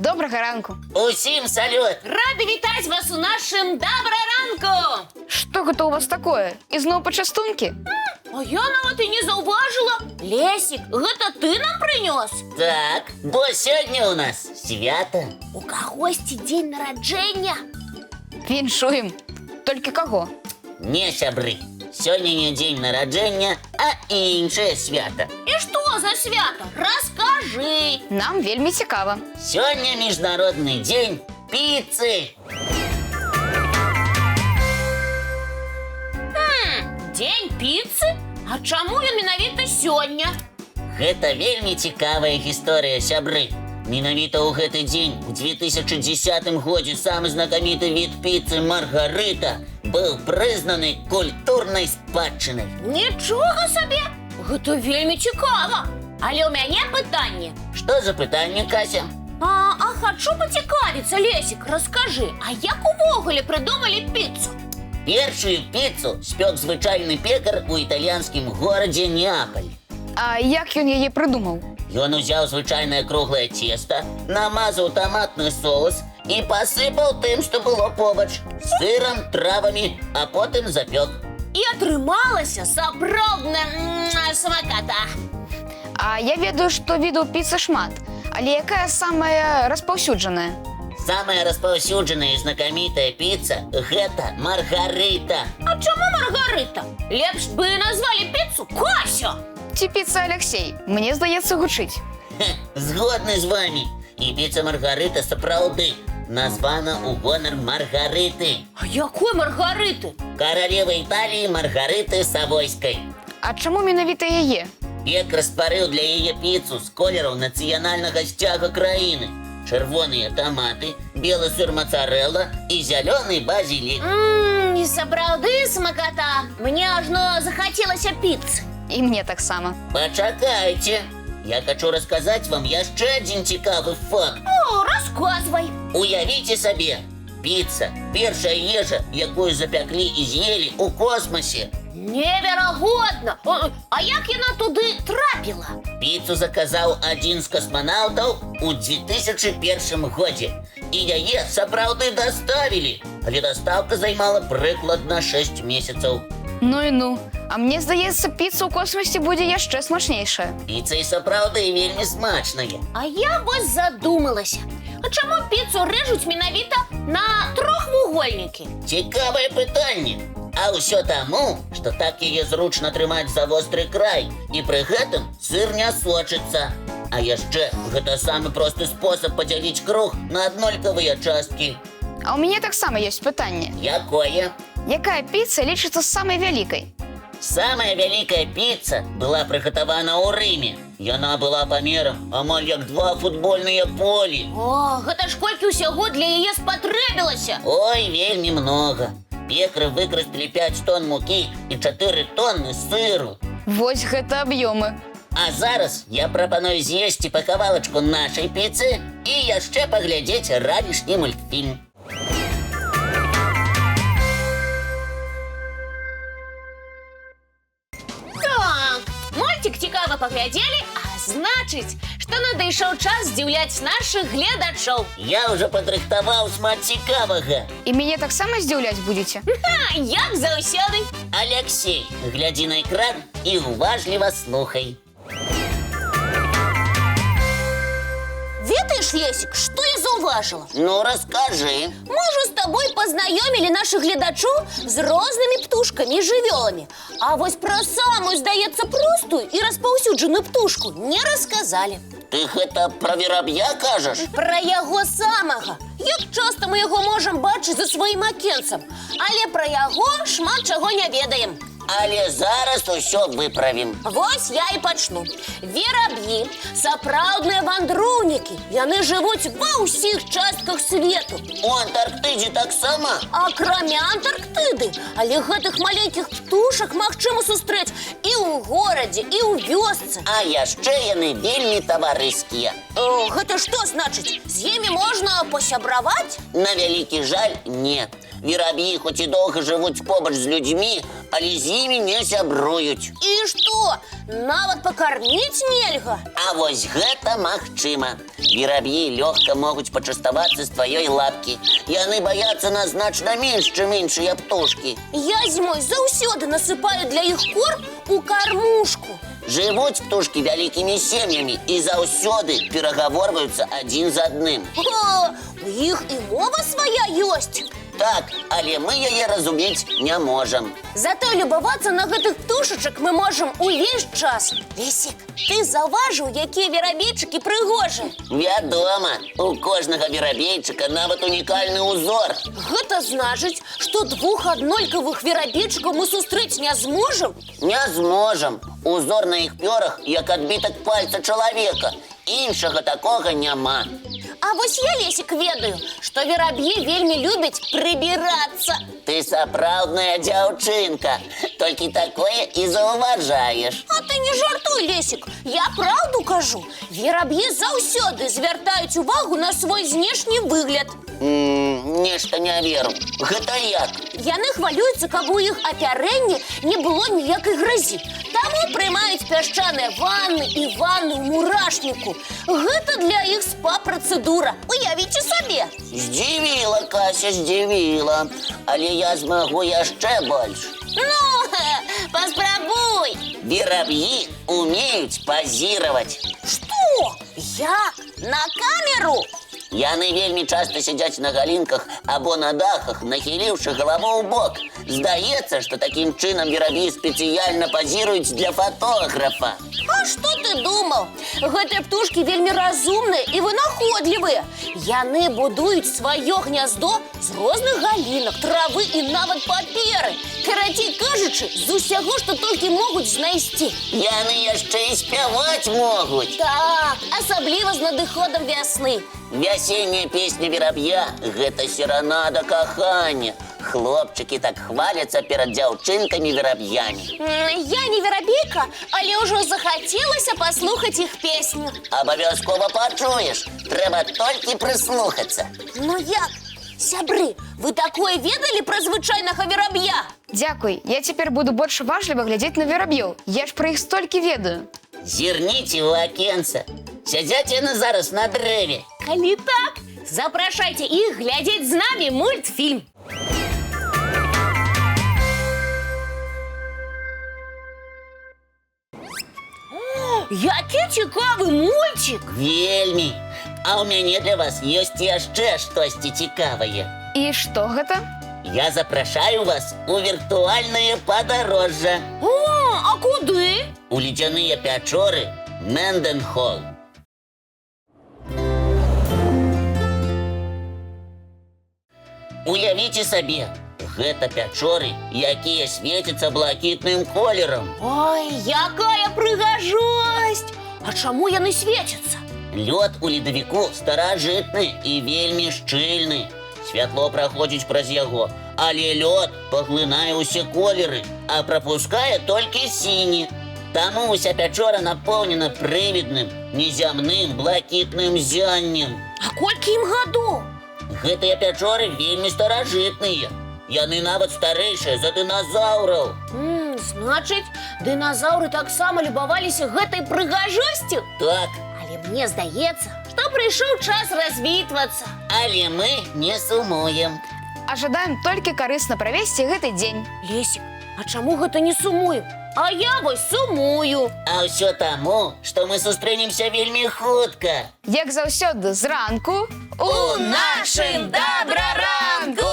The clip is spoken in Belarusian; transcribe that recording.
Добрага ранку. Усім салют! Рады вітаць вас у нашым дабраранку! Што гэта у вас такое? Ізноў пачастункі? А я нават і не заўважыла. Лесік, гэта ты нам прынёс? Так, бо сёння у нас свята. У кагосьці дзень нараджэння. Віншуем. Толькі каго? Не, сябры, сёння не дзень нараджэння, а іншае свята. І што за свята? Раскажы. Нам вельмі цікава. Сёння міжнародны дзень піцы. Дзень піцы? А чаму ён менавіта сёння? Гэта вельмі цікавая гісторыя, сябры. Менавіта ў гэты дзень у 2010 годзе самы знакаміты від піцы Маргарыта быў прызнаны культурнай спадчынай. Нічога сабе! Гэта вельмі цікава. Але ў мяне пытанне. Што за пытанне, Кася? А хачу пацікавіцца, Лесік, раскажы, а як увогуле прыдумалі піцу? Першую піцу спёк звычайны пекар у італьянскім горадзе Неапаль. А як ён яе прыдумаў? Ён узяў звычайнае круглае цеста, намазаў таматны соус і пасыпаў тым, што было побач, сырам, травамі, а потым запёк. І атрымалася сапраўдная смаката. А я ведаю, што відаў піцы шмат. Але якая самая распаўсюджаная? Самая распаўсюджаная і знакамітая піца – гэта Маргарыта. А чаму Маргарыта? Лепш бы назвалі піцу Кася. Ці піца Алексей? Мне здаецца, гучыць. Згодны з вамі. І піца Маргарыта сапраўды названа ў гонар Маргарыты. А якой Маргарыты? Каралевы Італіі Маргарыты Савойскай. А чаму менавіта яе? Пекар стварыў для яе піцу з колераў нацыянальнага сцяга краіны. Чырвоныя таматы, белы сыр мацарэлла і зялёны базілік. І сапраўды смаката. Мне ажно захацелася піцы. І мне таксама. Пачакайце. Я хочу расказаць вам яшчэ адзін цікавы факт. О, расказвай. Уявіце сабе, піца – першая ежа, якую запяклі і з'елі ў космосе. Неверагодна. А як яна туды трапіла? Піцу заказаў адзін з касманаўтаў у 2001 годзе. І яе сапраўды даставілі. Але дастаўка займала прыкладна 6 месяцаў. Ну і ну. А мне здаецца, піца ў космосе будзе яшчэ смачнейшая. Піца і сапраўды вельмі смачная. А я вось задумалася. А чаму піцу рэжуць менавіта на трохвугольнікі? Цікавае пытанне. А ўсё таму, што так яе зручна трымаць за востры край, і пры гэтым сыр не сочыцца. А яшчэ гэта самы просты спосаб падзяліць круг на аднолькавыя часткі. А ў мяне таксама ёсць пытанне. Якое? Якая піца лічыцца самай вялікай? Самая вялікая піца была прыгатавана ў Рыме. Яна была памерам амаль як 2 футбольныя полі. О, гэта ж колькі ўсяго для яе спатрэбілася. Ой, вельмі многа. Пекары выкарысталі 5 тонн мукі і 4 тонны сыру. Вось гэта аб'ёмы. А зараз я прапаную з'есці па кавалачку нашай піцы і яшчэ паглядзець ранішні мультфільм. Так, мультик цікава паглядзелі, а значыць, што надышоў час здзіўляць нашых гледачоў. Я ўжо падрыхтаваў шмат цікавага. І мяне таксама здзіўляць будзеце? Як заўсёды. Алексей, глядзі на экран і уважліва слухай. Ведаеш, Лесік, што я заўважыла? Ну, раскажы. Мы ўжо з табой пазнаёмілі нашых гледачоў з рознымі птушкамі і жывёламі. А вось пра самую, здаецца, простую і распаўсюджаную птушку не расказалі. Ты гэта пра вераб'я кажаш? Пра яго самага. Як часта мы яго можам бачыць за сваім акенцам. Але пра яго шмат чаго не ведаем. Але зараз усё выправім. Вось я і пачну. Вераб'і – сапраўдныя вандроўнікі. Яны жывуць ва ўсіх частках свету. У Антарктыдзе таксама? Акрамя Антарктыды. Але гэтых маленькіх птушак магчыма сустрэць і ў горадзе, і ў вёсцы. А яшчэ яны вельмі таварыскія. Гэта што значыць? З імі можна пасябраваць? На вялікі жаль, не. Вераб'і хоць і доўга жывуць побач з людзьмі, але з імі не сябруюць. І што? Нават пакарміць нельга? А вось гэта магчыма. Вераб'і лёгка могуць пачаставацца з тваёй лапкі. Яны баяцца нас значна менш, чым іншыя птушкі. Я зімой заўсёды насыпаю для іх корм у кармушку. Жывуць птушкі вялікімі сем'ямі і заўсёды перагаворваюцца адзін з адным. О, у іх і мова свая ёсць. Так, але мы яе разумець не можам. Зато любавацца на гэтых птушачак мы можам увесь час. Лесік, ты заўважыў, якія верабейчыкі прыгожыя? Вядома, у кожнага верабейчыка нават унікальны ўзор. Гэта значыць, што двух аднолькавых верабейчыкаў мы сустрэць не зможам? Не зможам. Узор на іх пёрах, як адбітак пальца чалавека. Іншага такога няма. А вось я, Лесік, ведаю, што вераб'і вельмі любяць прыбірацца. Ты сапраўдная дзяўчынка. Толькі такое і заўважаеш. А ты не жартуй, Лесік, я праўду кажу. Вераб'і заўсёды звяртаюць увагу на свой знешні выгляд. Нешта не веру. Гэта як? Яны хвалююцца, каб у іх апярэнні не было ніякай гразі. Таму прымаюць пясчаныя ванны і ванны ў мурашніку. Гэта для іх спа-працэдура. Уявіце сабе. Здзівіла, Кася, здзівіла. Але я змагу яшчэ больш. Ну, паспрабуй. Вераб'і умеюць пазіраваць. Што? Я? На камеру? Яны вельмі часта сядзяць на галінках або на дахах, нахіліўшы галаву ў бок. Здаецца, што такім чынам вераб'і спецыяльна пазіруюць для фатографа. А што ты думаў? Гэтыя птушкі вельмі разумныя і вынаходлівыя. Яны будуюць сваё гняздо з розных галінак, травы і нават паперы. Карацей кажучы, з усяго, што толькі могуць знайсці. Яны яшчэ і спяваць могуць. Так, асабліва з надыходам вясны. Вясенняя песня вераб'я – гэта серанада кахання. Хлопчыкі так хваляцца перад дзяўчынкамі-вераб'ямі. Я не верабейка, але ўжо захацелася паслухаць іх песню. Абавязкова пачуеш. Трэба толькі прыслухацца. Ну як? Сябры, вы такое ведалі пра звычайнага вераб'я? Дзякуй, я цяпер буду больш уважліва глядзець на вераб'ёў. Я ж пра іх столькі ведаю. Зірніце ў акенца. Сядзяць яны зараз на дрэве. Калі так, запрашайце іх глядзець з намі мультфільм. Які цікавы мульцік! Вельмі. А ў мяне для вас ёсць яшчэ штосьці цікавае. І што гэта? Я запрашаю вас у віртуальнае падарожжа. О, а куды? У ледзяныя пячоры Менденхол. Уявіце сабе, гэта пячоры, якія свецяцца блакітным колерам. Ой, якая прыгажосць! А чаму яны свецяцца? Лёд у ледавіку старажытны і вельмі шчыльны. Святло праходзіць праз яго, але лёд паглынае ўсе колеры, а прапускае толькі сіні. Таму ўся пячора напоўнена прывідным, незямным блакітным зяннем. А колькі ім гадоў? Гэтыя пячоры вельмі старажытныя. Яны нават старэйшыя за дыназаўраў. Значыць, дыназаўры таксама любаваліся гэтай прыгажосцю? Так, Але мне здаецца, што прыйшоў час развітвацца. але мы не сумуем. А жадаем толькі карысна правесці гэты дзень. Лесік, а чаму гэта не сумую? А я вось сумую. А ўсё таму, што мы сустрэнемся вельмі хутка. Як заўсёды зранку У нашым добраранку!